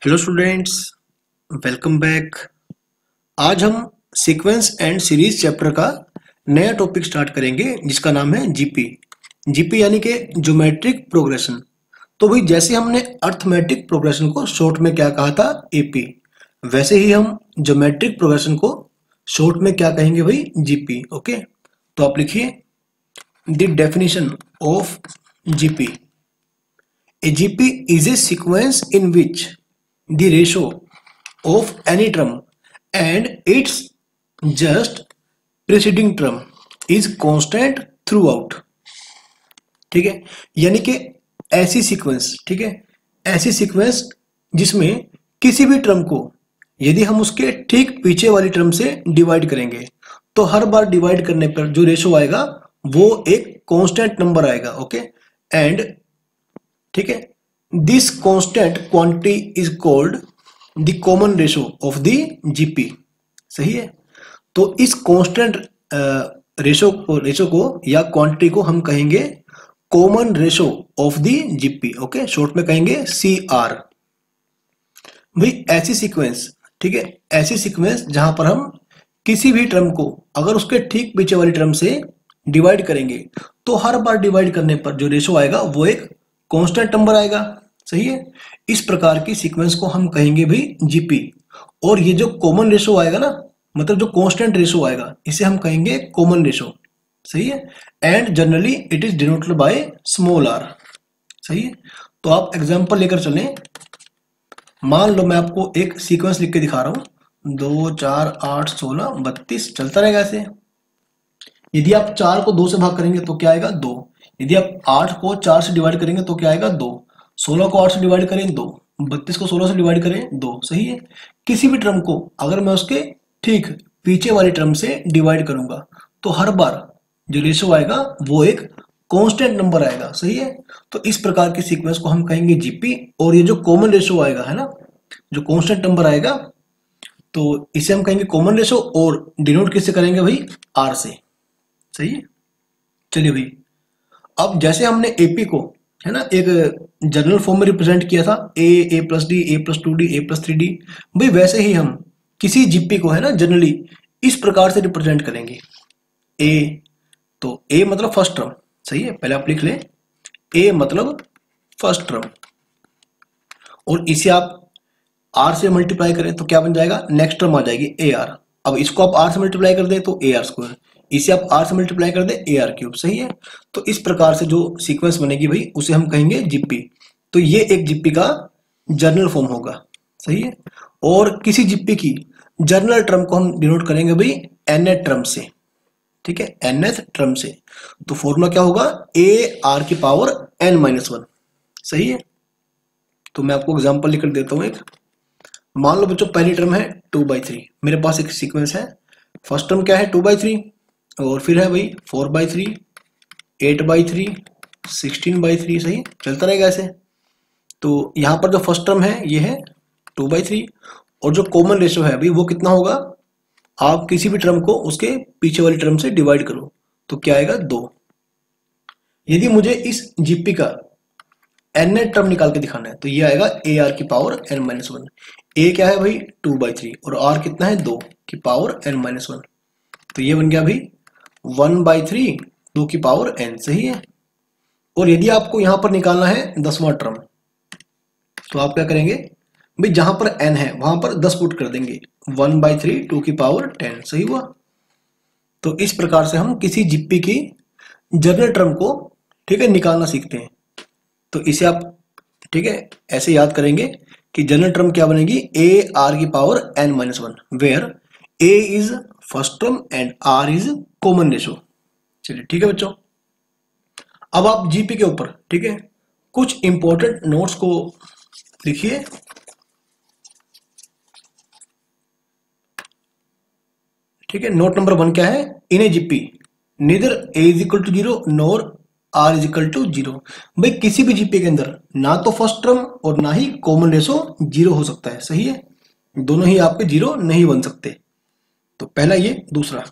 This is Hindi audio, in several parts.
Hello students, welcome back. आज हम सीक्वेंस एंड सीरीज चैप्टर का नया टॉपिक स्टार्ट करेंगे जिसका नाम है जीपी। जीपी यानी कि ज्योमेट्रिक प्रोग्रेशन। तो भाई जैसे हमने अर्थमेटिक प्रोग्रेशन को शॉर्ट में क्या कहा था, एपी, वैसे ही हम ज्योमेट्रिक प्रोग्रेशन को शॉर्ट में क्या कहेंगे भाई, जीपी। ओके, तो आप लिखिए the definition of GP. A GP is a sequence in which the ratio of any term and its just preceding term is constant throughout। ठीक है, यानी कि ऐसी सीक्वेंस, ठीक है, ऐसी सीक्वेंस जिसमें किसी भी टर्म को यदि हम उसके ठीक पीछे वाली टर्म से डिवाइड करेंगे तो हर बार डिवाइड करने पर जो रेशो आएगा वो एक कांस्टेंट नंबर आएगा। ओके, एंड ठीक है, this constant quantity is called the common ratio of the GP. सही है, तो इस कांस्टेंट रेशो को या क्वांटिटी को हम कहेंगे common ratio of the GP. Okay, short में कहेंगे CR। भाई ऐसी सीक्वेंस, ठीक है, ऐसी सीक्वेंस जहां पर हम किसी भी टर्म को अगर उसके ठीक पीछे वाली टर्म से डिवाइड करेंगे तो हर बार डिवाइड करने पर जो रेशो आएगा वो एक कांस्टेंट नंबर आएगा। सही है, इस प्रकार की सीक्वेंस को हम कहेंगे भाई जीपी। और ये जो कॉमन रेशो आएगा ना, मतलब जो कांस्टेंट रेशो आएगा, इसे हम कहेंगे कॉमन रेशो। सही है, and generally it is denoted by small r। सही है, तो आप एग्जांपल लेकर चलें। मान लो मैं आपको एक सीक्वेंस लिख के दिखा रहा हूं, 2 4 8 16 32, चलता रहेगा ऐसे। यदि आप 4 को 2 से भाग करेंगे तो क्या आएगा, 2। यदि आप 8 को 4 से डिवाइड करेंगे तो क्या आएगा, 2। 16 को 8 से डिवाइड करें 2, 32 को 16 से डिवाइड करें 2। सही है, किसी भी टर्म को अगर मैं उसके ठीक पीछे वाली टर्म से डिवाइड करूंगा तो हर बार जो रेशो आएगा वो एक कांस्टेंट नंबर आएगा। सही है, तो इस प्रकार की सीक्वेंस को हम कहेंगे जीपी। और ये जो कॉमन रेशो आएगा है ना, जो कांस्टेंट नंबर आएगा, तो इसे हम कहेंगे कॉमन रेशो और डिनोट किससे करेंगे भाई, R से। सही है, चलिए भाई, अब जैसे हमने एपी को है ना एक जनरल फॉर्म में रिप्रेजेंट किया था, a plus D, a plus 2d, a plus 3d, भाई वैसे ही हम किसी जीपी को है ना जनरली इस प्रकार से रिप्रेजेंट करेंगे। a, तो a मतलब फर्स्ट टर्म। सही है, पहले आप लिख लें a मतलब फर्स्ट टर्म, और इसे आप r से मल्टीप्लाई करें तो क्या बन जाएगा, नेक्स्ट टर्म आ जाएगी AR। अब इसको आप r से मल्टीप्लाई कर दें तो AR², इसे आप r से मल्टीप्लाई कर दे AR³। सही है, तो इस प्रकार से जो सीक्वेंस बनेगी भाई उसे हम कहेंगे जीपी। तो ये एक जीपी का जर्नल फॉर्म होगा। सही है, और किसी जीपी की जर्नल टर्म को हम डिनोट करेंगे भाई nth टर्म से। ठीक है, nth टर्म से, तो फॉर्मूला क्या होगा, AR⁻n-1। सही है, तो मैं आपको एग्जांपल लिख देता हूं एक। मान लो बच्चों पहली टर्म है 2/3, मेरे पास एक सीक्वेंस है। फर्स्ट टर्म क्या है, 2/3, और फिर है भाई 4/3, 8/3, 16/3। सही, चलता रहेगा ऐसे। तो यहां पर जो फर्स्ट टर्म है ये है 2/3, और जो कॉमन रेशो है अभी वो कितना होगा, आप किसी भी टर्म को उसके पीछे वाली टर्म से डिवाइड करो तो क्या आएगा, 2। यदि मुझे इस जीपी का nth टर्म निकाल के दिखाना है तो ये आएगा AR⁻n-1। a क्या है भाई 2/3, और r कितना है 2n-1, तो ये बन गया भाई 1/3 2n। सही है, और यदि आपको यहां पर निकालना है 10वां टर्म तो आप क्या करेंगे भाई, जहां पर n है वहां पर 10 पुट कर देंगे, 1/3 2n। सही हुआ, तो इस प्रकार से हम किसी जीपी की जनरल टर्म को, ठीक है, निकालना सीखते हैं। तो इसे आप, ठीक है, ऐसे याद करेंगे कि जनरल टर्म क्या बनेगी, AR⁻n-1, where a is first term and r is common ratio. चलिए ठीक है बच्चों, अब आप जीपी के ऊपर, ठीक है, कुछ इंपॉर्टेंट नोट्स को लिखिए। ठीक है, नोट नंबर 1 क्या है, in a GP neither a is equal to 0 nor r is equal to 0। भाई किसी भी जीपी के अंदर ना तो फर्स्ट टर्म और ना ही कॉमन रेशो 0 हो सकता है। सही है, दोनों ही आपके 0 नहीं बन सकते। तो पहला ये। दूसरा,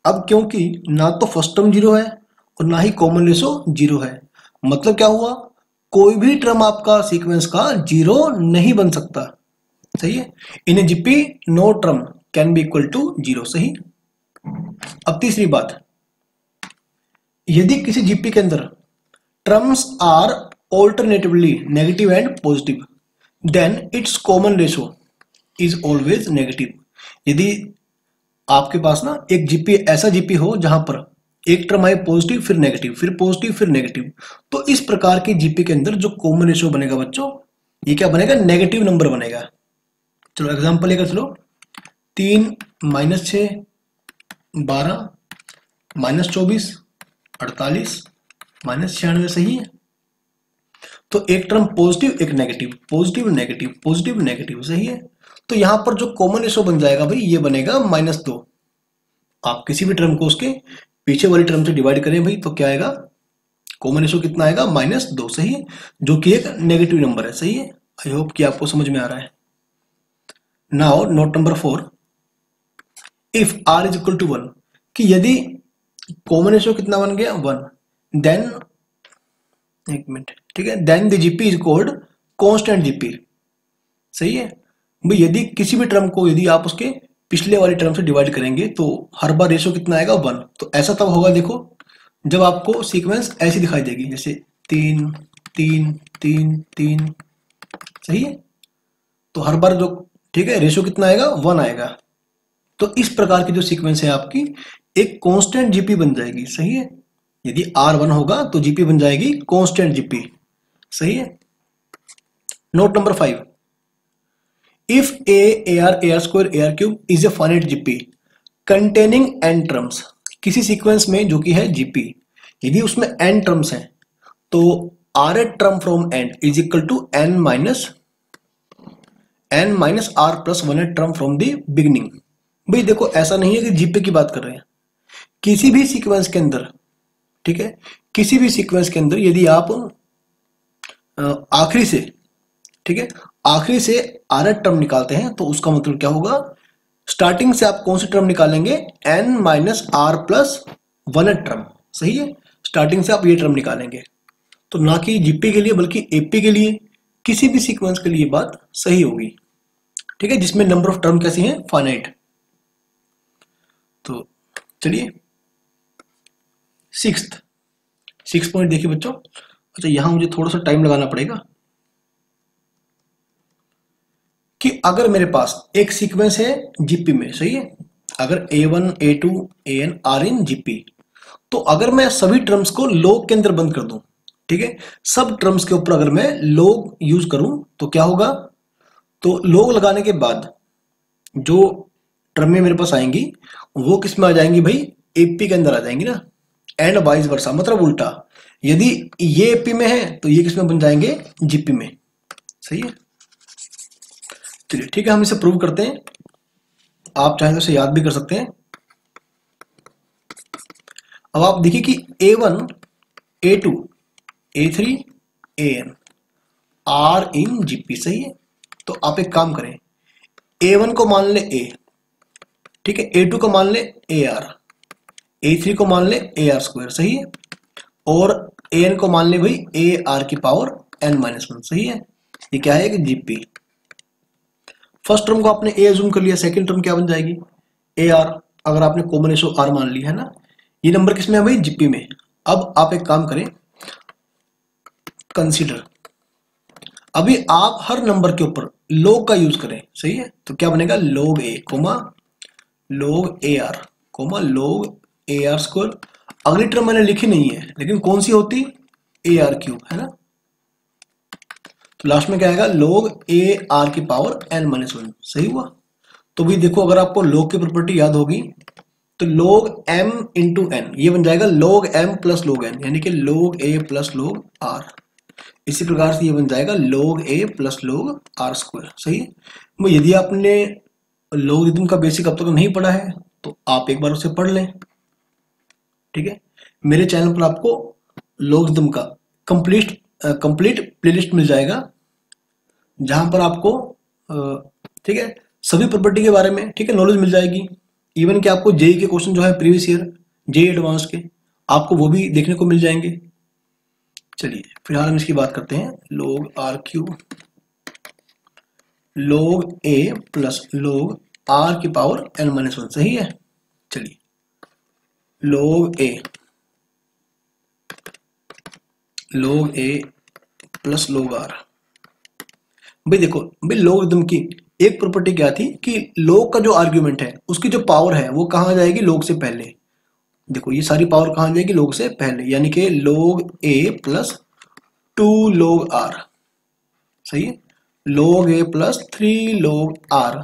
अब क्योंकि ना तो फर्स्ट टर्म 0 है और ना ही कॉमन रेशो 0 है, मतलब क्या हुआ, कोई भी टर्म आपका सीक्वेंस का 0 नहीं बन सकता। सही है। In a GP no term can be equal to 0, सही। अब तीसरी बात, यदि किसी जीपी के अंदर terms are alternatively negative and positive then its common ratio is always negative. यदि आपके पास ना एक जीपी, ऐसा जीपी हो जहां पर एक टर्म आए पॉजिटिव फिर नेगेटिव फिर पॉजिटिव फिर नेगेटिव, तो इस प्रकार की जीपी के अंदर जो कॉमन रेशो बनेगा बच्चों, ये क्या बनेगा, नेगेटिव नंबर बनेगा। चलो एग्जांपल लेकर चलो, 3 - 6 12 -24 48 -96, सही है। तो एक टर्म पॉजिटिव एक negative, positive negative positive negative, सही है। तो यहां पर जो कॉमन रेशो बन जाएगा भाई, ये बनेगा -2। आप किसी भी टर्म को उसके पीछे वाली टर्म से डिवाइड करें भाई, तो क्या आएगा, कॉमन रेशो कितना आएगा, -2, सही है, जो कि एक नेगेटिव नंबर है, सही है। आई होप कि आपको समझ में आ रहा है। Now note number 4, if r is equal to 1, कि यदि कॉमन रेशो कितना बन गया, 1, देन, एक मिनट, ठीक है, then the GP is called constant GP, सही है भाई। यदि किसी भी टर्म को यदि आप उसके पिछले वाली टर्म से डिवाइड करेंगे तो हर बार रेशो कितना आएगा, 1। तो ऐसा तब होगा, देखो, जब आपको सीक्वेंस ऐसी दिखाई देगी, जैसे 3 3 3 3, सही है। तो हर बार जो, ठीक है, रेशो कितना आएगा, 1 आएगा। तो इस प्रकार की जो सीक्वेंस है आपकी, एक कांस्टेंट जीपी बन जाएगी, सही है। यदि R1 होगा तो जीपी बन जाएगी कांस्टेंट जीपी, सही है। Note number 5, if AR AR² AR³ is a finite GP containing n terms, किसी सीक्वेंस में जो कि है जीपी, यदि उसमें n टर्म्स हैं, तो R term from n is equal to n minus R plus 1 term from the beginning. भाई देखो, ऐसा नहीं है कि जीपी की बात कर रहे हैं, किसी भी सीक्वेंस के अंदर, ठीक है, किसी भी सीक्वेंस के अंदर यदि आप आखिरी से, ठीक है, आखिरी से R टर्म निकालते हैं, तो उसका मतलब क्या होगा, स्टार्टिंग से आप कौन सी टर्म निकालेंगे, n minus R plus 1 term, सही है। स्टार्टिंग से आप ये टर्म निकालेंगे, तो ना कि जीपी के लिए बल्कि एपी के लिए, किसी भी सीक्वेंस के लिए बात सही होगी, ठीक है, जिसमें नंबर ऑफ टर्म कैसी हैं, फाइनाइट। तो चलिए 6 पॉइंट देखिए बच्चों। अच्छा, यहां मुझे थोड़ा सा टाइम लगाना पड़ेगा कि अगर मेरे पास एक सीक्वेंस है जीपी में, सही है, अगर A1 A2 AN are in GP, तो अगर मैं सभी टर्म्स को लॉग के अंदर बंद कर दूं, ठीक है, सब टर्म्स के ऊपर अगर मैं लॉग यूज करूं, तो क्या होगा, तो लॉग लगाने के बाद जो टर्में मेरे पास आएंगी वो किस में आ जाएंगी भाई, एपी के अंदर आ जाएंगी ना, एंड वाइस वर्सा, मतलब उल्टा, यदि ये एपी में है तो ये किस में बन जाएंगे, जीपी में, सही है। चलिए ठीक है, हम इसे प्रूव करते हैं, आप चाहें तो इसे याद भी कर सकते हैं। अब आप देखिए कि A1 A2 A3 AN are in GP, सही है। तो आप एक काम करें, A1 को मान ले A, ठीक है, A2 को मान ले AR, A3 को मान ले AR², सही है, और AN को मान ले भाई AR की पावर n-1, सही है। ये क्या है कि जीपी, फर्स्ट टर्म को आपने A अज्यूम कर लिया, सेकंड टर्म क्या बन जाएगी, AR, अगर आपने कॉमन रेशो R मान ली है ना। ये नंबर किसमें है भाई, जीपी में। अब आप एक काम करें, कंसीडर, अभी आप हर नंबर के ऊपर लॉग का यूज करें, सही है। तो क्या बनेगा, log A comma log AR comma log AR²। अगली टर्म मैंने लिखी नहीं है, लेकिन कौन सी होती, AR³ है ना। तो लास्ट में क्या आएगा, log AR की पावर n-1, सही हुआ। तो भी देखो, अगर आपको log की प्रॉपर्टी याद होगी, तो log m इंटू n, ये बन जाएगा log m plus log n, यानी कि log A plus log R। इसी प्रकार से ये बन जाएगा log A plus log R², सही है। यदि आपने लॉगरिथम का बेसिक अब तक नहीं पढ़ा है, तो आप एक बार उसे पढ़ लें, ठीक है। मेरे चैनल पर आपको लॉगरिथम का कंप्लीट प्लेलिस्ट मिल जाएगा, जहां पर आपको ठीक है सभी प्रॉपर्टी के बारे में, ठीक है, नॉलेज मिल जाएगी। इवन कि आपको जेई के क्वेश्चन जो है प्रीवियस ईयर जेई एडवांस के, आपको वो भी देखने को मिल जाएंगे। चलिए फिलहाल हम इसकी बात करते हैं, log R³ log a plus log r की पावर n-1, सही है। चलिए log a plus log r। भाई देखो भाई, लॉगरिथम की एक प्रॉपर्टी क्या थी कि log का जो आर्ग्यूमेंट है उसकी जो पावर है वो कहाँ जाएगी, log से पहले। देखो ये सारी पावर कहाँ जाएगी, log से पहले, यानी कि log a plus 2 log r, सही है। log a plus 3 log r,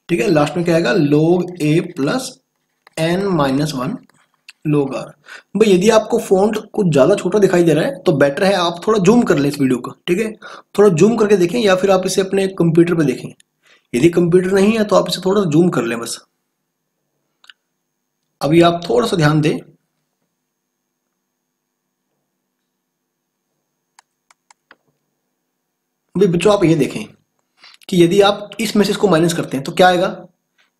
ठीक है। लास्ट में क्या आएगा, log a plus n-1 log r। भाई यदि आपको फॉन्ट कुछ ज्यादा छोटा दिखाई दे रहा है तो बेटर है आप थोड़ा जूम कर लें इस वीडियो को, ठीक है। थोड़ा जूम करके देखें या फिर आप इसे अपने कंप्यूटर पे देखें। यदि कंप्यूटर नहीं है तो आप इसे थोड़ा जूम कर लें बस। अभी आप थोड़ा सा ध्यान दें। भाई बच्चों आप ये देखें कि यदि आप इस में से इसको माइनस करते हैं तो क्या आएगा,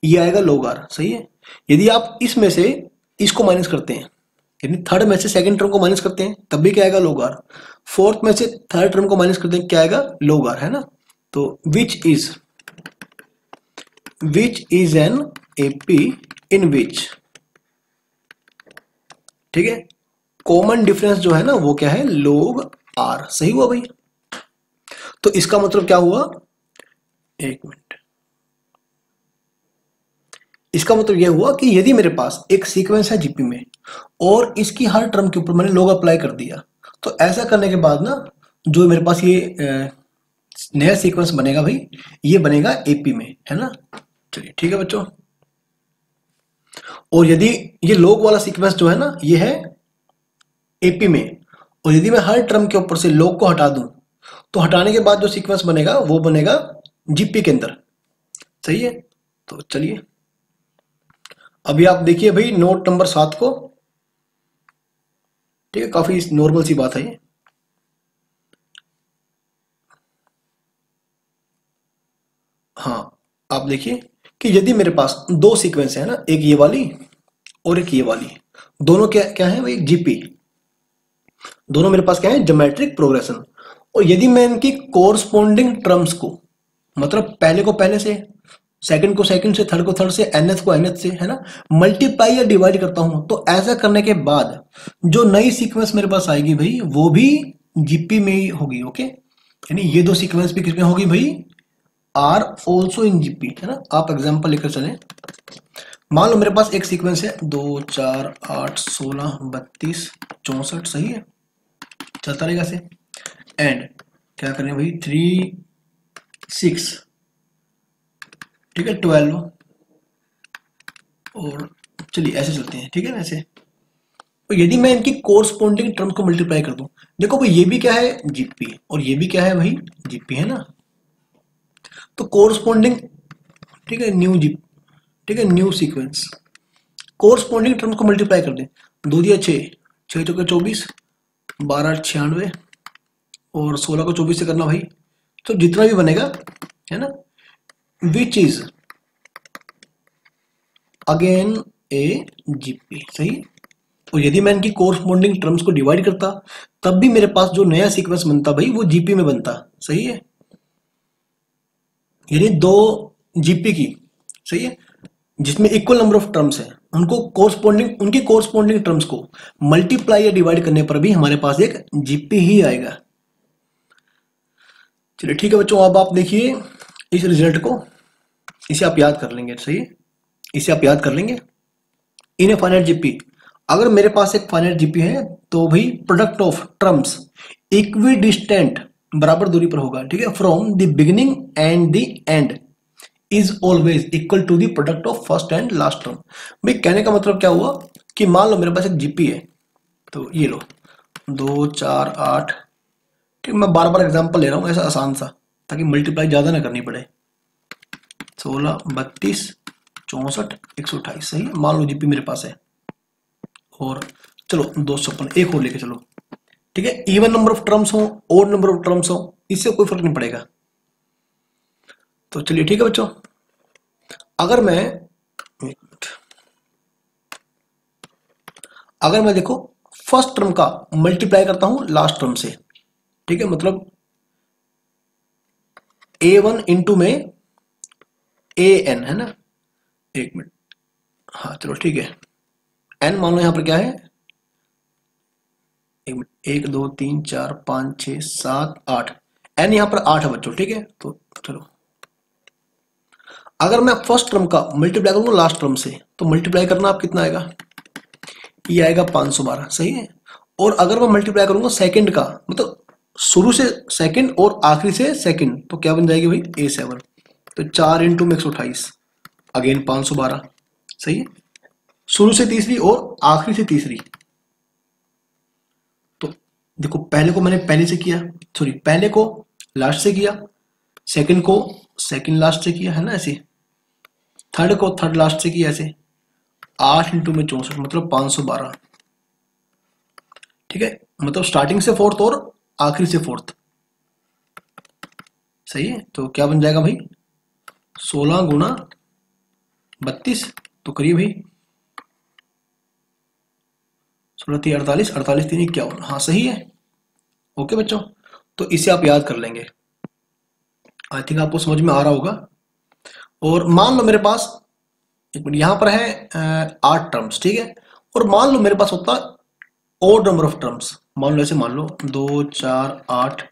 ये आएगा log r, सही है। यदि आप इसमें से इसको माइनस करते हैं, यानी थर्ड में से सेकंड टर्म को माइनस करते हैं तब भी क्या आएगा, log r। फोर्थ में से थर्ड टर्म को माइनस करते हैं, क्या आएगा, log r, है ना। तो विच इज एन AP इन विच, ठीक है। कॉमन डिफरेंस जो है ना वो क्या है, log r, सही हुआ भाई। तो इसका मतलब क्या हुआ, एक मिनट, इसका मतलब यह हुआ कि यदि मेरे पास एक सीक्वेंस है जीपी में और इसकी हर टर्म के ऊपर मैंने log अप्लाई कर दिया, तो ऐसा करने के बाद ना जो मेरे पास ये नया सीक्वेंस बनेगा भाई, ये बनेगा एपी में, है ना। चलिए ठीक है बच्चों। और यदि ये log वाला सीक्वेंस जो है ना ये है एपी में, और यदि मैं हर टर्म के ऊपर से log को हटा दूं तो हटाने के बाद जो सीक्वेंस बनेगा वो बनेगा जीपी के अंदर, सही है। तो चलिए अभी आप देखिए भाई नोट नंबर 7 को, ठीक है। काफी नॉर्मल सी बात है ये। हाँ आप देखिए कि यदि मेरे पास दो सीक्वेंस है ना, एक ये वाली और एक ये वाली, दोनों क्या क्या है भाई, जीपी, दोनों मेरे पास क्या है, ज्योमेट्रिक प्रोग्रेशन। और यदि मैं इनकी कोरस्पोंडिंग टर्म्स को, मतलब पहले को पहले से, सेकंड को सेकंड से, थर्ड को थर्ड से, nth को nth से, है ना, मल्टीप्लाई या डिवाइड करता हूं, तो ऐसा करने के बाद जो नई सीक्वेंस मेरे पास आएगी भाई वो भी जीपी में ही होगी, ओके। यानी ये दो सीक्वेंस भी किसमें होगी भाई, आर ऑल्सो इन जीपी, है ना। आप एग्जांपल लेकर चलें, मान लो मेरे पास एक सीक्वेंस है 2 4 8 16 32 64, सही है, चलता रहेगा से। एंड क्या करें भाई 3 6, ठीक है, 12, और चलिए ऐसे चलते हैं, ठीक है ना ऐसे। तो यदि मैं इनकी कोरस्पोंडिंग टर्म्स को मल्टीप्लाई कर दूं, देखो भाई ये भी क्या है, जीपी, और ये भी क्या है भाई, जीपी, है ना। तो कोरस्पोंडिंग, ठीक है, न्यू जीपी, ठीक है, न्यू सीक्वेंस, कोरस्पोंडिंग टर्म्स को मल्टीप्लाई कर दें, 2 दिया 6, 6 चौके 24, 12 96, और 16 को 24 से करना भाई, तो जितना भी बनेगा, है ना, which is again A GP, सही। और यदि मैं इनकी कोरस्पोंडिंग टर्म्स को डिवाइड करता तब भी मेरे पास जो नया सीक्वेंस बनता भाई वो जीपी में बनता, सही है। यानी दो जीपी की, सही है, जिसमें इक्वल नंबर ऑफ टर्म्स है, उनको कोरस्पोंडिंग, उनकी कोरस्पोंडिंग टर्म्स को मल्टीप्लाई या डिवाइड करने पर भी हमारे पास एक जीपी ही आएगा। चलिए ठीक है बच्चों, अब आप देखिए इस रिजल्ट को, इसे आप याद कर लेंगे, सही है, इसे आप याद कर लेंगे। इन ए फाइनाइट जीपी, अगर मेरे पास एक फाइनाइट जीपी है तो भाई product of terms equidistant, बराबर दूरी पर होगा, ठीक है, from the beginning and the end is always equal to the product of first and last term. भाई कहने का मतलब क्या हुआ कि मान लो मेरे पास एक जीपी है, तो ये लो 2 4 8, ठीक, मैं बार बार एग्जांपल ले रहा हूँ ऐसा आसान सा, ताकि मल्टीप्लाई ज्यादा ना करनी पड़े, 16 32 64 128, सही है, मान लो जीपी मेरे पास है। और चलो 256, एक और लेके चलो, ठीक है, इवन नंबर ऑफ टर्म्स हो, ओड नंबर ऑफ टर्म्स हो, इससे कोई फर्क नहीं पड़ेगा। तो चलिए ठीक है बच्चों, अगर मैं देखो फर्स्ट टर्म का मल्टीप्लाई करता हूं लास्ट टर्म से, ठीक है, मतलब A1 इंटू में AN है ना, एक मिनट, हाँ चलो ठीक है, N मान लो यहाँ पर क्या है, एक मिनट, 1 2 3 4 5 6 7 8, N यहाँ पर 8 है बच्चों, ठीक है। तो चलो, अगर मैं फर्स्ट टर्म का मल्टीप्लाई करूंगा लास्ट टर्म से, तो मल्टीप्लाई करना आप कितना आएगा, ये आएगा 512, सही है। और अगर मैं मल्टीप्लाई करूंगा सेकंड का, मतलब शुरू से सेकंड और आखिरी से सेकंड, तो क्या बन जाएगी भाई, A7। तो 4 इंटू में 128, अगेन 512, सही है। शुरू से तीसरी और आखिरी से तीसरी, तो देखो पहले को मैंने पहले से किया, सॉरी पहले को लास्ट से किया, सेकंड को सेकंड लास्ट से किया है ना, ऐसे थर्ड को थर्ड लास्ट से किया, ऐसे 8 इंटू में 64, मतलब 512, ठीक है। मतलब स्टार्टिंग से फोर्थ और आखिरी से फोर्थ, सही है। तो क्या बन जाएगा भाई, 16 गुना 32, तो करिए भाई, 16 3 48, 48 3 51, हाँ सही है। ओके बच्चों, तो इसे आप याद कर लेंगे, आई थिंक आपको समझ में आ रहा होगा। और मान लो मेरे पास, एक मिनट, यहाँ पर है 8 टर्म्स, ठीक है। और मान लो मेरे पास होता ओड नंबर ऑफ टर्म्स, मान लो ऐसे, मान लो 2 4 8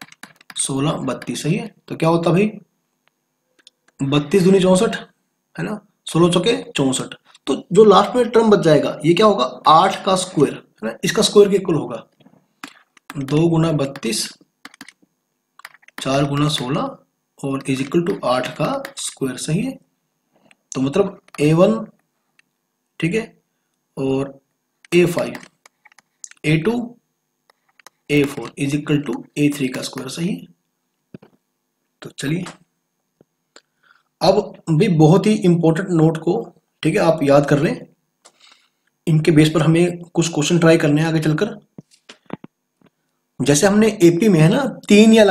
16 32, सही है। तो क्या होता भाई, 32 दूनी 64 है ना, 16 चौके 64, तो जो लास्ट में टर्म बच जाएगा ये क्या होगा, 8 का स्क्वायर है ना, इसका स्क्वायर के इक्वल होगा, 2 गुना 32, 4 गुना 16 और इज इक्वल टू 8 का स्क्वायर, सही है। तो मतलब A1, ठीक है, और A5, A2, A4 is equal to A3 का स्क्वायर, सही है। तो चलिए, अब भी बहुत ही इंपॉर्टेंट नोट को, ठीक है, आप याद कर लें, इनके बेस पर हमें कुछ क्वेश्चन ट्राई करने हैं आगे चलकर। जैसे हमने एपी में है ना, 3 या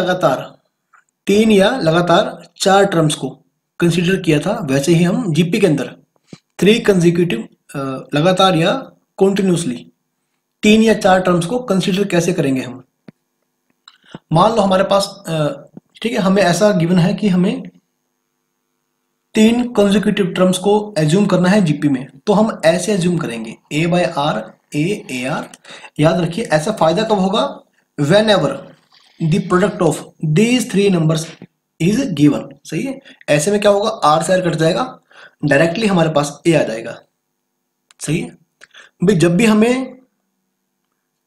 लगातार 4 टर्म्स को कंसीडर किया था, वैसे ही हम जीपी के अंदर 3 कंसेक्यूटिव, लगातार या कॉन्टिन्यूसली 3 या 4 टर्म्स को कंसीडर कैसे करेंगे हम। मान लो हमारे पास, ठीक है, हमें ऐसा गिवन है कि हमें 3 कंसेक्यूटिव टर्म्स को एज्यूम करना है जीपी में, तो हम ऐसे एज्यूम करेंगे, A by R, A are. याद रखिए, ऐसा फायदा कब होगा, when ever the product of these 3 numbers is given, सही है। ऐसे में क्या होगा, आर से आर कट जाएगा, डायरेक्टली हमारे पास ए आ जाएगा, सही है भाई। जब भी हमें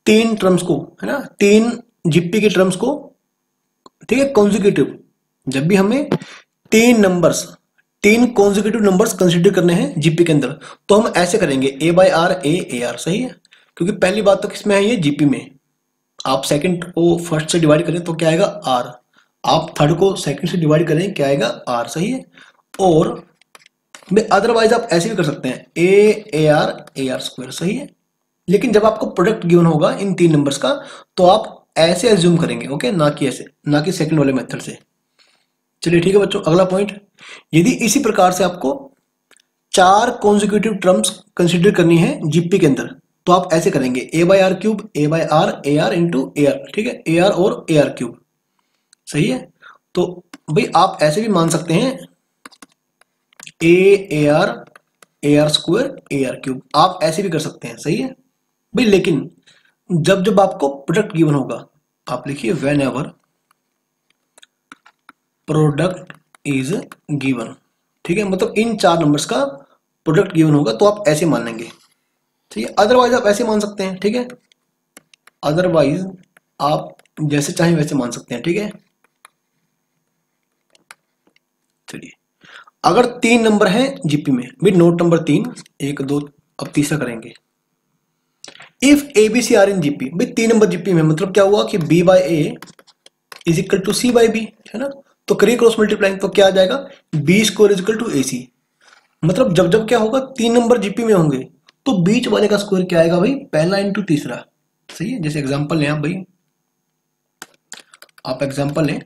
3 टर्म्स को, है ना, 3 जीपी के टर्म्स को, ठीक है, कॉन्जिक्यूटिव, जब भी हमें 3 कॉन्जिक्यूटिव नंबर्स कंसीडर करने हैं जीपी के अंदर, तो हम ऐसे करेंगे, A by R, A are, सही है। क्योंकि पहली बात तो किसमें है, ये जीपी में। आप सेकंड को फर्स्ट से डिवाइड करें तो क्या आएगा, आर। आप थर्ड को सेकंड से डिवाइड करें, क्या आएगा, आर, सही है। और अदरवाइज आप ऐसे भी कर सकते हैं, ए आर स्क्वायर, सही है। लेकिन जब आपको प्रोडक्ट गिवन होगा इन 3 नंबर्स का, तो आप ऐसे एज्यूम करेंगे, ओके, ना कि ऐसे, ना कि सेकंड वाले मेथड से। चलिए ठीक है बच्चों, अगला पॉइंट, यदि इसी प्रकार से आपको 4 कॉन्जिक्यूटिव टर्म्स कंसीडर करनी है जीपी के अंदर, तो आप ऐसे करेंगे, A by R cube, A by R, A R into A R, ठीक है, ए आर और ए आर क्यूब, सही है। तो भाई आप ऐसे भी मान सकते हैं, A R square, A R cube, आप ऐसे भी कर सकते हैं, सही है भाई। लेकिन जब जब आपको प्रोडक्ट गिवन होगा, आप लिखिए when ever product is given, ठीक है, मतलब इन 4 नंबर्स का प्रोडक्ट गिवन होगा तो आप ऐसे मान लेंगे, ठीक है। अदरवाइज आप ऐसे मान सकते हैं, ठीक है, अदरवाइज आप जैसे चाहें वैसे मान सकते हैं, ठीक है। चलिए, अगर 3 नंबर है जीपी में, भी नोट नंबर 3, 1 2, अब तीसरा करेंगे, if a b c are in GP, भाई 3 नंबर जीपी में, मतलब क्या हुआ कि b by a is equal to c by b, है ना। तो करिए क्रॉस मल्टीप्लाइंग, तो क्या आ जाएगा, B square is equal to A C. मतलब जब जब क्या होगा, 3 नंबर जीपी में होंगे, तो बीच वाले का स्क्वायर क्या आएगा भाई, पहला इंटू तीसरा, सही है। जैसे एग्जांपल लें आप भाई, आप एग्जांपल लें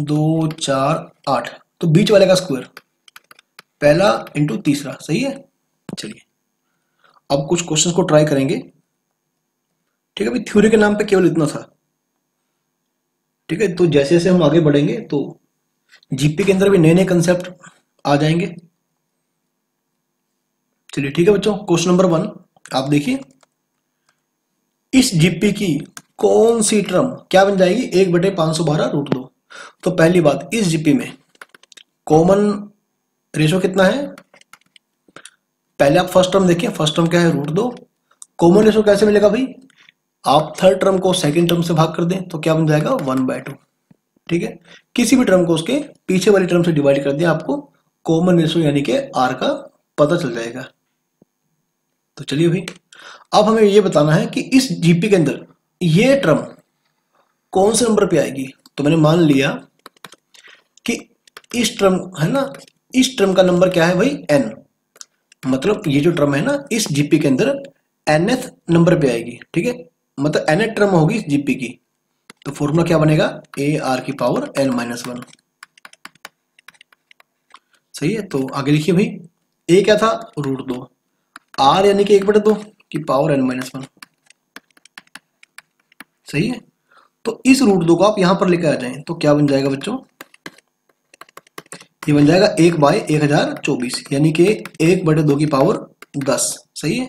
2 4 8, तो बीच वाले का स्क्वायर पहला इंटू तीसरा, सही है। चलिए, अब कुछ क्वेश्चंस को ट्राई करेंगे, ठीक है भाई। थ्योरी के नाम पे केवल इतना था, ठीक है। तो जैसे जैसे हम आगे बढ़ेंगे, तो जीपी के अंदर भी नए नए कंसेप्ट आ जाएंगे। चलिए ठीक है बच्चों, क्वेश्चन नंबर 1 आप देखिए, इस जीपी की कौन सी टर्म क्या बन जाएगी 1/512 √2। तो पहली बात, इस जीपी में कॉमन रेशो कितना है, पहले आप फर्स्ट टर्म देखिए, फर्स्ट टर्म क्या है √2। कॉमन रेशो कैसे मिलेगा भाई, आप थर्ड टर्म को सेकंड टर्म से भाग कर दें तो क्या बन जाएगा 1/2। ठीक है, किसी भी टर्म को उसके पीछे वाली टर्म से डिवाइड कर दें, आपको कॉमन रेशो यानी कि आर का पता चल जाएगा। तो चलिए भाई, अब हमें ये बताना है कि इस जीपी के अंदर ये टर्म कौन से नंबर पे आएगी। तो मैंने मान लिया कि इस टर्म है ना, इस टर्म का नंबर क्या है भाई n, मतलब ये जो टर्म है ना इस जीपी के अंदर nth नंबर पे आएगी। ठीक है, मतलब nth टर्म होगी इस जीपी की। तो फॉर्मूला क्या बनेगा, AR⁻n-1। सही है, तो आगे लिखिए भाई, ए क्या था √2, आर यानी कि 1/2 की पावर n-1। सही है, तो इस √2 को आप यहां पर लेकर आ जाएं तो क्या बन जाएगा बच्चों, ये बन जाएगा 1/1024 यानी कि 1/2 की पावर 10। सही है,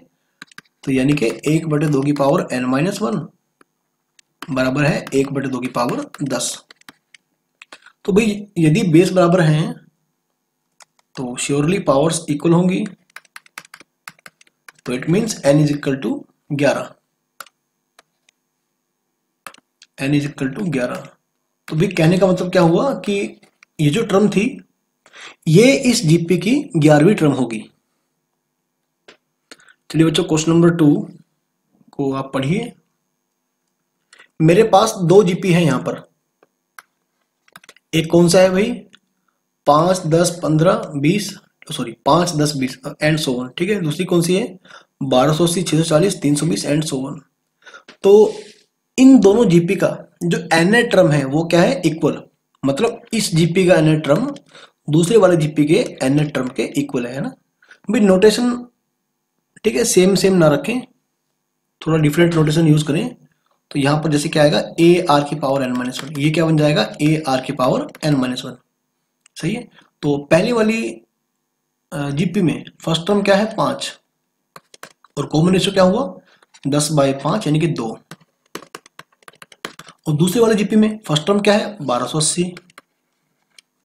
तो यानी कि 1/2 की पावर n-1 बराबर है 1/2 की पावर 10। तो भाई यदि बेस बराबर हैं तो श्योरली पावर्स इक्वल होंगी, तो it means n is equal to 11। n is equal to 11। तो भाई कहने का मतलब क्या हुआ कि ये जो टर्म थी ये इस जीपी की 11वीं टर्म होगी। चलिए बच्चों, क्वेश्चन नंबर 2 को आप पढ़िए। मेरे पास 2 जीपी है यहां पर, एक कौन सा है भाई 5, 10, 15, 20, सॉरी 5, 10, 20 एंड सो ऑन। ठीक है, दूसरी कौन सी है 1280, 640, 320 एंड सो ऑन। तो इन दोनों जीपी का जो nth टर्म है वो क्या है इक्वल, मतलब इस जीपी का nth टर्म दूसरे वाले जीपी के nth टर्म के इक्वल है ना भाई। नोटेशन ठीक है सेम सेम ना रखें, थोड़ा डिफरेंट नोटेशन यूज करें। तो यहां पर जैसे क्या आएगा AR⁻n-1, ये क्या बन जाएगा AR⁻n-1। सही है, तो पहली वाली जीपी में फर्स्ट टर्म क्या है 5 और कॉमन रेशियो क्या हुआ 10/5 यानी कि 2। और दूसरे वाले जीपी में फर्स्ट टर्म क्या है 1280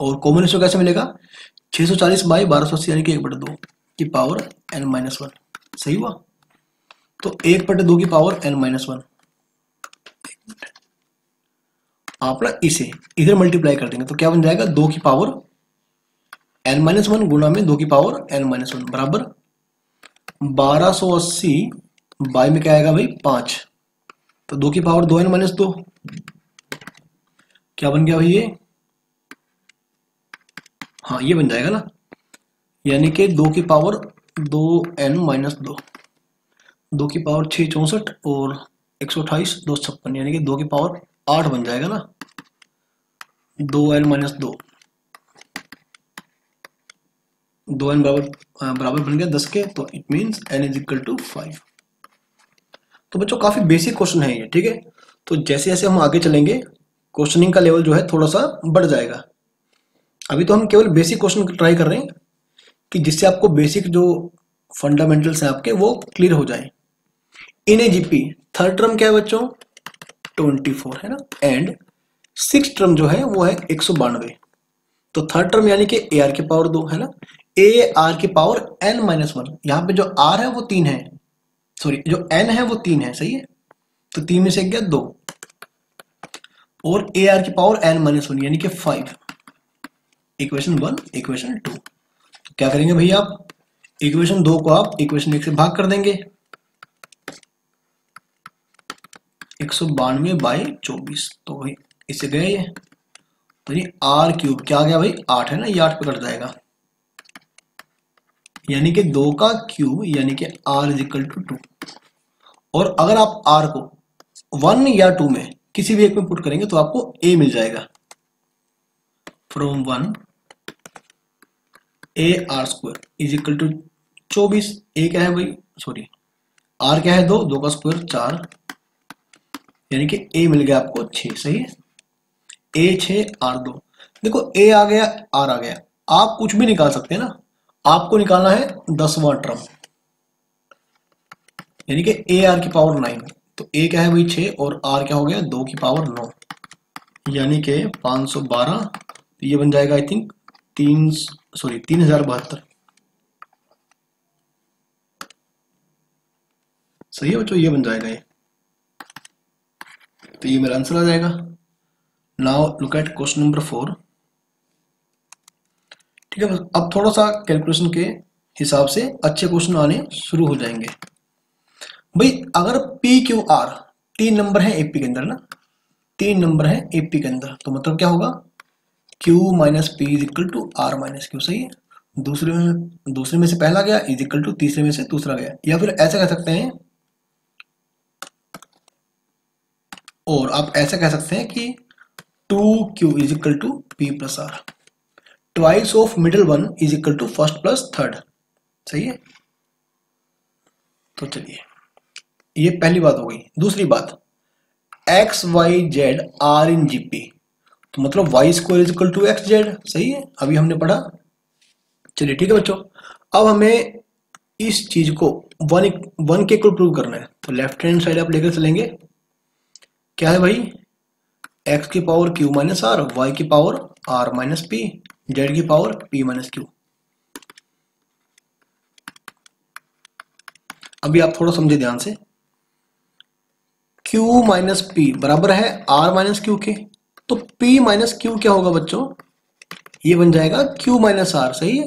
और कॉमन रेशियो कैसे मिलेगा 640/1280 यानी कि 1/2 की पावर n-1। सही हुआ, तो 1/2 की पावर n-1 आप ना इसे इधर मल्टीप्लाई कर देंगे तो क्या बन जाएगा 2 की पावर n-1 गुणा में 2 की पावर n-1 बराबर 1280 बाई में क्या आएगा भाई 5, तो 2 की पावर 2n-2 क्या बन गया भाई ये, हाँ ये बन जाएगा ना, यानी कि 2 की पावर 2n-2, 2 की पावर 6 64 और 128 2 56 यानी कि 2 की पावर 8 बन जाएगा ना, 2n-2, 2n बराबर बन गया 10 के, तो it means n is equal to 5। तो बच्चों काफी बेसिक क्वेश्चन है ये। ठीक है, तो जैसे जैसे हम आगे चलेंगे क्वेश्चनिंग का लेवल जो है थोड़ा सा बढ़ जाएगा। अभी तो हम केवल बेसिक क्वेश्चन ट्राई कर रहे हैं कि जिससे आपको बेसिक जो फंडामेंटल्स हैं आपके वो क्लियर हो जाए। इन ए जीपी थर्ड टर्म क्या है बच्चों 24 है ना, एंड सिक्स टर्म जो है वो है 192। तो थर्ड टर्म यानी कि AR की पावर 2 है ना, AR की पावर n-1, यहाँ पे जो R है वो 3 है, सॉरी जो n है वो 3 है। सही है, तो 3 में से गया 2 और AR की पावर n-1 यानी कि 5। इक्वेशन 1 इक्वेशन 2, तो क्या करेंगे भैया आप इक्वेशन 2 को आप इक्वेशन 1 से भाग कर देंगे, 192/24, तो भाई इससे गया ये, तो ये r³ क्या आ गया भाई 8 है ना, ये 8 पे कट जाएगा यानी कि 2 का क्यूब यानी कि r इज इक्वल टू 2। और अगर आप r को 1 या 2 में किसी भी एक में पुट करेंगे तो आपको a मिल जाएगा, from 1 AR² is equal to 24। a क्या है भाई, सॉरी r क्या है 2, 2 का स्क्वायर 4 यानी कि a मिल गया आपको 6। सही है, A 6 R 2। देखो ए आ गया, आर आ गया, आप कुछ भी निकाल सकते हैं ना। आपको निकालना है 10वां टर्म, यानी कि ए आर की पावर 9। तो ए क्या है भाई 6 और आर क्या हो गया 2 की पावर 9, यानी कि 512। तो ये बन जाएगा आई थिंक 3072। सही है बच्चों, ये बन जाएगा ये। तो ये मेरा आंसर आ जाएगा। Now look at question number 4। ठीक है, अब थोड़ा सा कैलकुलेशन के हिसाब से अच्छे क्वेश्चन आने शुरू हो जाएंगे। भाई अगर पी क्यू आर 3 नंबर है एपी के अंदर ना, 3 नंबर है एपी के अंदर, तो मतलब क्या होगा Q minus p is equal to r minus q. सही है, दूसरे में से पहला गया इज इक्वल टू तीसरे में से दूसरा गया, या फिर ऐसा कह सकते हैं, और आप ऐसा कह सकते हैं कि 2Q is equal to p plus r, twice of middle one is equal to first plus third. सही है, तो चलिए ये पहली बात हो गई। दूसरी बात, x y z are in GP, तो मतलब y square is equal to x z. सही है, अभी हमने पढ़ा। चलिए ठीक है बच्चों, अब हमें इस चीज को वन के इक्वल प्रूव करना है। तो लेफ्ट हैंड साइड आप लेकर चलेंगे, क्या है भाई एक्स की power Q minus R, Y की power R minus P, Z की पावर पी माइनस क्यू। अभी आप थोड़ा समझे ध्यान से, Q माइनस पी बराबर है R माइनस क्यू के, तो P माइनस क्यू क्या होगा बच्चों, ये बन जाएगा Q माइनस आर। सही है,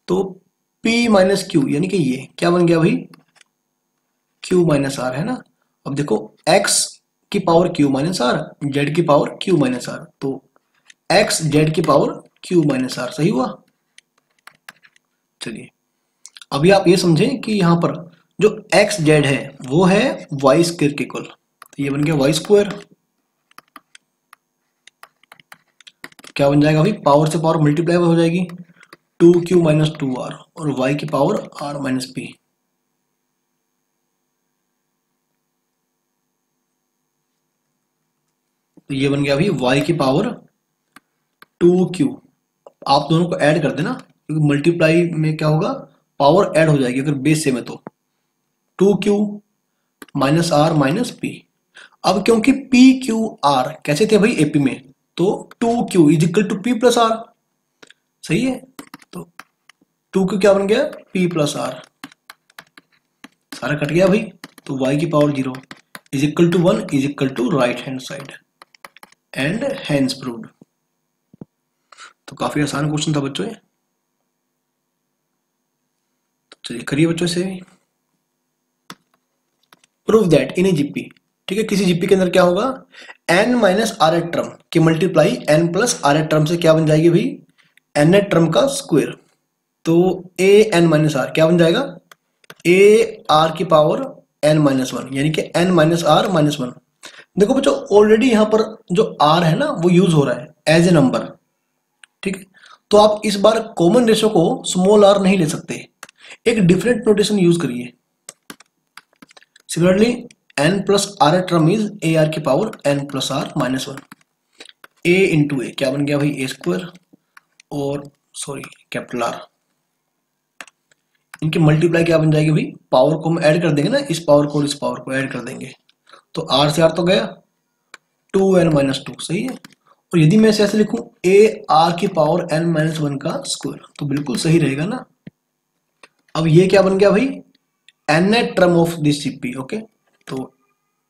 तो P माइनस क्यू यानी कि ये क्या बन गया भाई Q माइनस आर, है ना। अब देखो X की power Q minus r, Z की पावर Q माइनस आर, तो X Z की पावर Q माइनस आर। सही हुआ। चलिए अभी आप ये समझें कि यहां पर जो एक्स जेड है वो है वाई स्क्वायर के इक्वल, तो ये बन गया वाई स्क्वायर। क्या बन जाएगा भाई, पावर से पावर मल्टीप्लाई हो जाएगी, 2Q माइनस 2R और वाई की पावर R माइनस पी। तो ये बन गया भाई वाई की पावर 2Q। आप दोनों को ऐड कर देना, क्योंकि मल्टीप्लाई में क्या होगा पावर ऐड हो जाएगी अगर बेस सेम है तो, 2Q minus are minus p. अब क्योंकि पी क्यू आर कैसे थे भाई एपी में, तो 2Q is equal to p plus r. सही है, तो 2Q क्या बन गया पी प्लस आर, सारा कट गया भाई। तो y की power 0 is equal to 1 is equal to right hand side, and hence proved. तो काफी आसान क्वेश्चन था बच्चों ये। तो चलिए करिए बच्चों से, prove that in a GP. ठीक है, किसी जीपी के अंदर क्या होगा n minus R th term की multiply n plus R th term से क्या बन जाएगी भाई n एट टर्म का स्क्वायर। तो a n माइनस आर क्या बन जाएगा a r की पावर n माइनस वन, यानी कि n minus are minus one. देखो बच्चों ऑलरेडी यहां पर जो r है ना वो यूज हो रहा है एज ए नंबर। ठीक है, तो आप इस बार कॉमन रेशो को स्मॉल r नहीं ले सकते, एक डिफरेंट नोटेशन यूज करिए। Similarly n plus R term is A are की power n plus R minus one. a into A क्या बन गया भाई ए स्क्वायर, और सॉरी कैपिटल आर, इनकी मल्टीप्लाई क्या बन जाएगी भाई, पावर को हम ऐड कर देंगे ना, इस पावर को और इस पावर को ऐड कर देंगे, तो r से r तो गया 2n माइनस टू। सही है, और यदि मैं ऐसे लिखूं a r की पावर n माइनस वन का स्क्वायर, तो बिल्कुल सही रहेगा ना। अब ये क्या बन गया भाई nth term of this GP. Okay, तो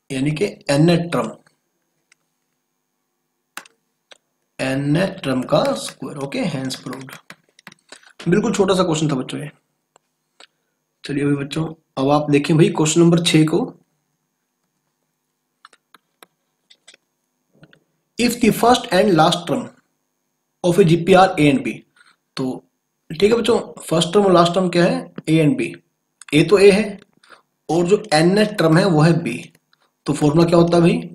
यानी कि nth टर्म का स्क्वायर। Okay, hence proved. बिल्कुल छोटा सा क्वेश्चन था बच्चों ये। चलिए भाई बच्चों, अब आप देखें भाई क्वेश्चन नंबर 6 को। If the first and last term of a GP are a and b, तो ठीक है बच्चों, फर्स्ट टर्म और लास्ट टर्म क्या है ए एंड बी। ए तो ए है और जो nth टर्म है वो है बी, तो फॉर्मूला क्या होता है भाई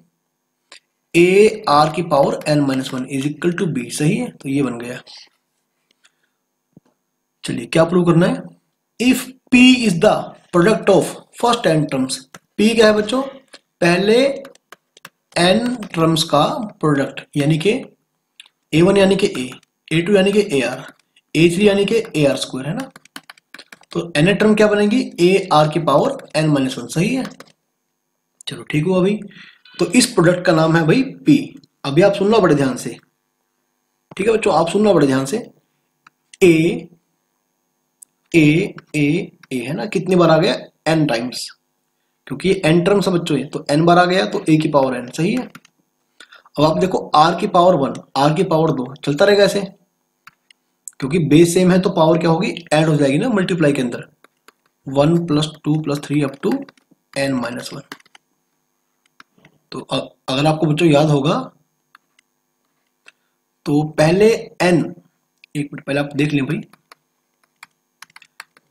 ए आर की power n minus one is equal to b. सही है, तो ये बन गया। चलिए क्या प्रूव करना है, if P is the product of first n terms. P क्या है बच्चों, पहले n टर्म्स का प्रोडक्ट, यानी कि A1 यानी कि A, A2 यानी कि AR, A3 यानी कि AR स्क्वायर, है ना। तो n टर्म क्या बनेगी, AR की पावर n-1, सही है। चलो ठीक हुआ भाई। तो इस प्रोडक्ट का नाम है भाई P। अभी आप सुनना बड़े ध्यान से, ठीक है बच्चों, आप सुनना बड़े ध्यान से। A A A A है ना, कितनी बार आ गया, n टाइम्स, क्योंकि ये n टर्म्स है बच्चों, ये तो n बार आ गया तो A की पावर n, सही है। अब आप देखो R की पावर 1, R की पावर 2, चलता रहेगा ऐसे, क्योंकि बेस सेम है तो पावर क्या होगी, ऐड हो जाएगी ना मल्टीप्लाई के अंदर, 1 + 2 + 3 अप टू n-1। तो अगर आपको बच्चों याद होगा तो पहले n, एक मिनट पहले आप देख लें भाई,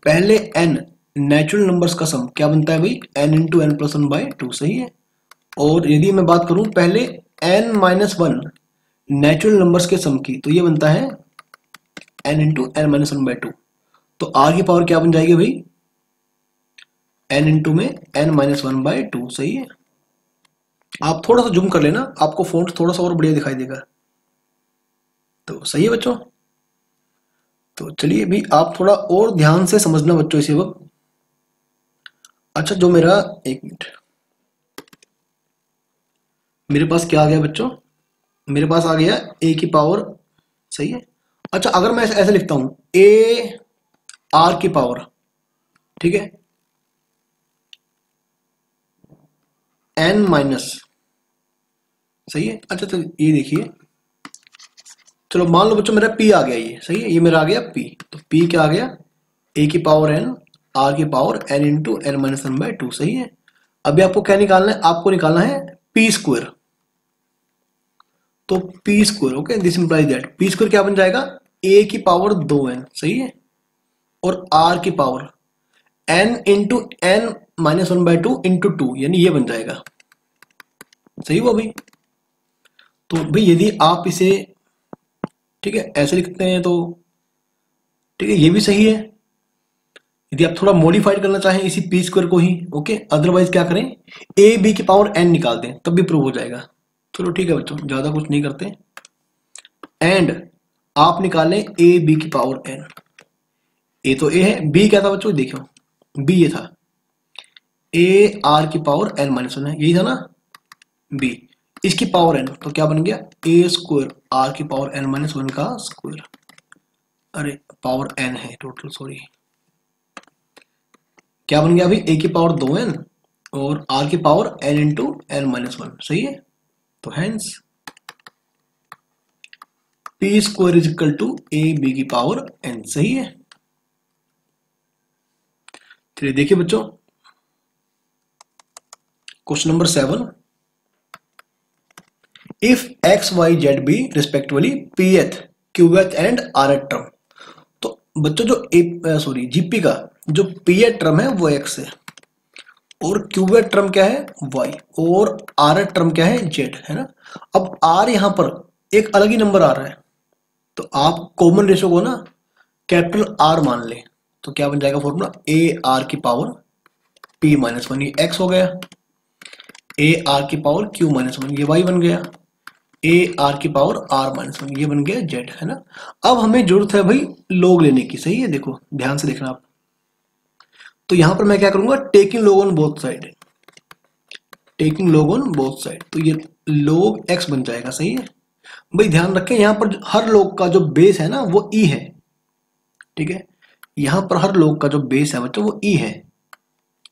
पहले n नेचुरल नंबर्स का सम क्या बनता है भाई, n × n+1/2, सही है। और यदि मैं बात करूं पहले n-1 नेचुरल नंबर्स के सम की, तो ये बनता है n × n-1/2। तो r की पावर क्या बन जाएगी भाई, n × में n-1/2, सही है। आप थोड़ा सा जूम कर लेना, आपको फॉन्ट थोड़ा सा और बढ़िया दिखाई देगा। तो सही है बच्चों। तो चलिए भी आप थोड़ा और ध्यान से समझना बच्चों इसे वक्त। अच्छा, जो मेरा, एक मिनट, मेरे पास क्या आ गया बच्चों, मेरे पास आ गया a की पावर, सही है। अच्छा, अगर मैं ऐसे लिखता हूं a r की पावर, ठीक है, n-, सही है। अच्छा तो ये देखिए, चलो मान लो बच्चों मेरा p आ गया, ये सही है, ये मेरा आ गया p। तो p क्या आ गया, a की पावर n, r की पावर n × n-1/2, सही है। अभी आपको क्या निकालना है, आपको निकालना है p स्क्वायर। तो p square, okay, this implies that p square क्या बन जाएगा, a की पावर 2n, सही है, और r की पावर n × n-1/2 × 2, यानी ये बन जाएगा, सही हुआ भाई। तो भाई यदि आप इसे, ठीक है, ऐसे लिखते हैं तो ठीक है, ये भी सही है। यदि आप थोड़ा मॉडिफाइड करना चाहें इसी पी स्क्वायर को ही, ओके, अदरवाइज क्या करें, ए बी की पावर एन निकाल दें, तब भी प्रूव हो जाएगा। चलो ठीक है बच्चों, ज्यादा कुछ नहीं करते। एंड आप निकालें ए बी की पावर एन। ए तो ए है, बी क्या था बच्चों, देखो बी ये था ए आर की पावर n-1 है, यही था ना बी, इसकी पावर n, तो क्या बन गया ए स्क्वायर आर की पावर n-1 का स्क्वायर। अरे पावर n है टोटल, सॉरी, क्या बन गया अभी, a की पावर 2n और r की पावर n × n-1, सही है। तो hence p square is equal to a b की पावर n, सही है। चलिए देखिए बच्चों, question number 7, if x y z be respectively pth qth and rth term. तो बच्चों जो जीपी का जो pth टर्म है वो x है, और qth टर्म क्या है y, और rth टर्म क्या है z, है ना। अब r यहां पर एक अलग ही नंबर आ रहा है, तो आप कॉमन रेशो को ना कैपिटल R मान लें, तो क्या बन जाएगा फॉर्मूला, ए आर की पावर p-1, ये x हो गया, ए आर की पावर q-1 ये y बन गया, ए आर की पावर r-1 ये बन गया z, है ना। अब हमें जरूरत है भाई लॉग लेने की, सही है, देखो ध्यान से देखना आप। तो यहां पर मैं क्या करूंगा, taking log on both side, taking log on both side, तो ये log x बन जाएगा, सही है। भाई ध्यान रखें यहां पर हर log का जो बेस है ना वो e है, ठीक है, यहां पर हर log का जो बेस है बच्चों वो e है,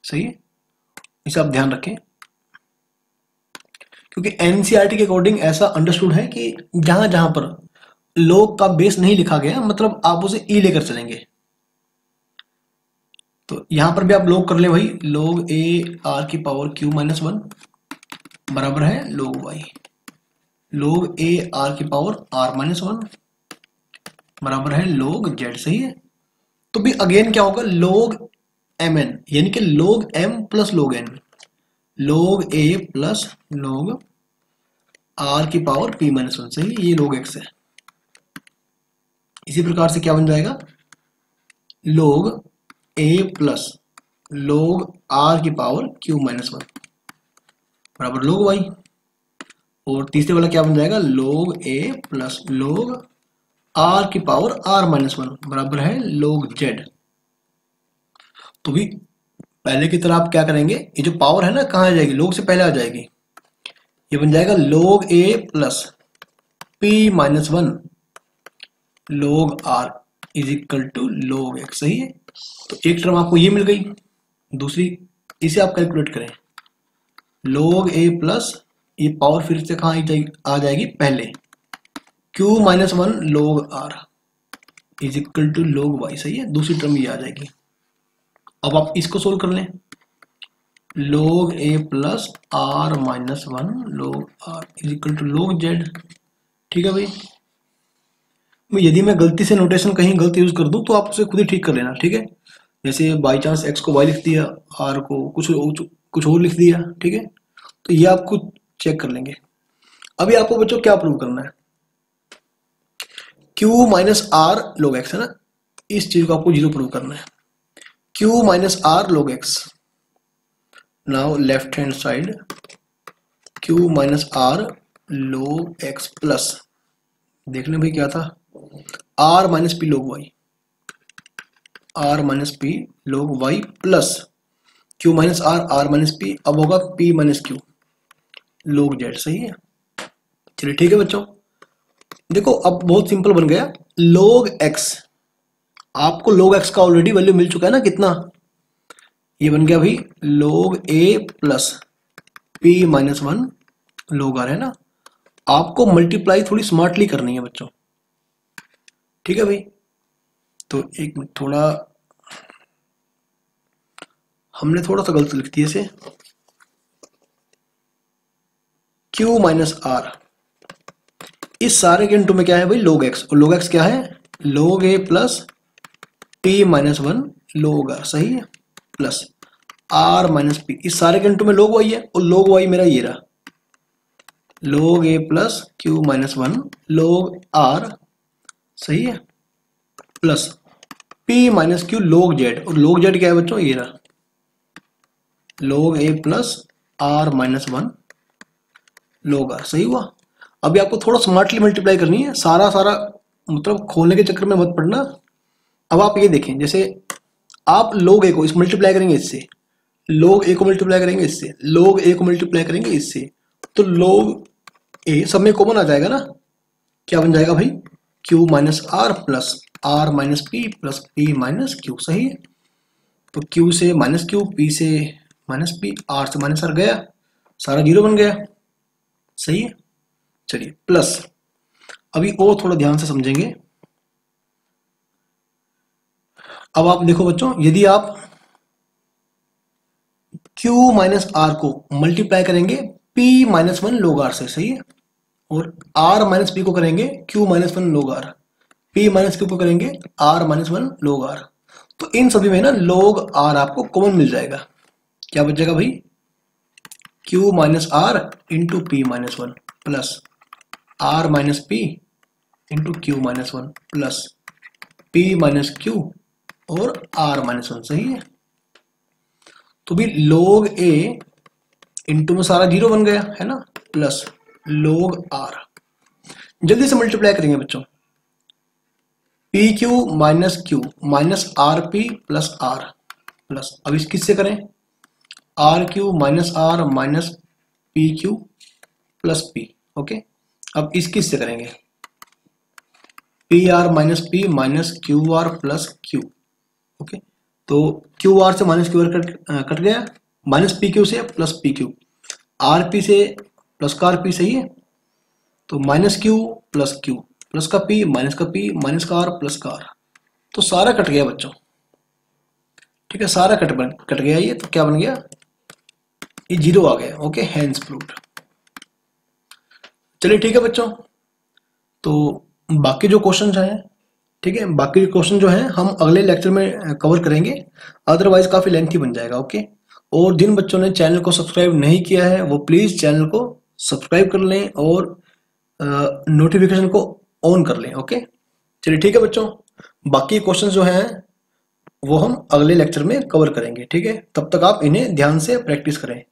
सही है, इसे आप ध्यान रखें। क्योंकि एनसीईआरटी के अकॉर्डिंग ऐसा अंडरस्टूड है कि जहां जहां पर log का बेस नहीं लिखा गया मतलब आप उसे e लेकर चलेंगे। तो यहां पर भी आप log कर ले भाई, log ए आर की पावर q-1 बराबर है log y, log A R की पावर r-1 बराबर है log z, सही है। तो भी अगेन क्या होगा, log mn, यानी कि log m plus log n, log a plus log r की पावर p-1, सही, ये log x है। इसी प्रकार से क्या बन जाएगा, log a plus log r की पावर q-1 बराबर log y, और तीसरे वाला क्या बन जाएगा, log a plus log r की पावर r-1 बराबर है log z। तो भी पहले की तरह आप क्या करेंगे, ये जो पावर है ना कहाँ आ जाएगी, log से पहले आ जाएगी, ये बन जाएगा log a plus p-1 log r is equal to log x। सही है, तो एक टर्म आपको ये मिल गई, दूसरी इसे आप कैलकुलेट करें, log a प्लस ये पावर फिर से कहाँ आ जाएगी पहले, q-1 log r is equal to log y। सही है, दूसरी टर्म ये आ जाएगी। अब आप इसको सोल्व कर लें, log a plus r-1 log r is equal to log z। ठीक है भाई, यदि मैं गलती से नोटेशन कहीं गलत यूज कर दूं तो आप उसे खुद ही ठीक कर लेना। ठीक है, जैसे बाई चांस x को y लिख दिया, r को कुछ और लिख दिया, ठीक है, तो ये आप खुद चेक कर लेंगे। अभी आपको बच्चों क्या प्रूव करना है, q minus r log x है ना, इस चीज को आपको जीरो प्रूव करना है, q minus r log x। Now left hand side q minus r log x plus, देख लें भाई क्या था, r minus p log y, r minus p log y plus q minus r minus p, अब होगा p minus q log z। सही है, चलिए ठीक है बच्चों, देखो अब बहुत सिंपल बन गया, log x, आपको log x का ऑलरेडी वैल्यू मिल चुका है ना, कितना, ये बन गया भाई log a plus p-1 log r है ना। आपको मल्टीप्लाई थोड़ी स्मार्टली करनी है बच्चों, ठीक है भाई। तो एक मिनट, थोड़ा हमने थोड़ा सा गलत लिख दिया इसे, q माइनस आर, इस सारे के इंटू में क्या है भाई log x, और log x क्या है log a plus p-1 log r। सही है, प्लस r माइनस पी, इस सारे के इंटू में log y है, और log y मेरा ये रहा, log a plus q-1 log r। सही है, plus p minus Q log z, और log z क्या है बच्चों, ये रहा log a plus r-1 log r। सही हुआ। अभी आपको थोड़ा स्मार्टली मल्टीप्लाई करनी है, सारा मतलब खोलने के चक्कर में मत पड़ना। अब आप ये देखें, जैसे आप log a को इस मल्टीप्लाई करेंगे इससे, log a को मल्टीप्लाई करेंगे इससे, log a को मल्टीप्लाई करेंगे इससे, तो log a सब में कॉमन आ जाएगा ना, क्या बन जाएगा भाई q minus r plus r minus p plus p minus q। सही है, तो q से माइनस q, p से माइनस p, r से माइनस r गया, सारा जीरो बन गया। सही है, चलिए प्लस, अभी और थोड़ा ध्यान से समझेंगे। अब आप देखो बच्चों, यदि आप q माइनस आर को मल्टीप्लाई करेंगे p-1 log r से, सही है, और r माइनस पी को करेंगे q-1 log r, p minus Q को करेंगे r-1 log r, तो इन सभी में ना log r आपको कॉमन मिल जाएगा। क्या बच जाएगा भाई, q minus r into p-1 plus r minus p into q-1 plus p minus q और r-1। सही है, तो भी log a इंटू में सारा जीरो बन गया है ना, प्लस log r, जल्दी से मल्टीप्लाई करेंगे बच्चों, p q minus q minus r p plus r, plus अब इस किससे करें, r q minus are minus p q plus p. Okay, अब इस किससे करेंगे, p r minus p minus q r plus q. Okay, तो क्यू आर से माइनस क्यू आर कट गया, माइनस पी क्यू से plus p q, r p से प्लस का आर पी। सही है, तो माइनस क्यू प्लस का पी माइनस का पी माइनस का आर प्लस का आर, तो सारा कट गया बच्चों। ठीक है, सारा कट गया ये, तो क्या बन गया, ये जीरो आ गया। Okay, hence proved. चलिए ठीक है बच्चों, तो बाकी जो क्वेश्चन हैं, ठीक है, बाकी क्वेश्चन जो हैं हम अगले लेक्चर में कवर करेंगे, अदरवाइज काफी लेंथी बन जाएगा। ओके, और जिन बच्चों ने चैनल को सब्सक्राइब नहीं किया है वो प्लीज चैनल को सब्सक्राइब कर लें और नोटिफिकेशन को ऑन कर लें। ओके, चलिए ठीक है बच्चों, बाकी क्वेश्चन जो हैं वो हम अगले लेक्चर में कवर करेंगे। ठीक है, तब तक आप इन्हें ध्यान से प्रैक्टिस करें।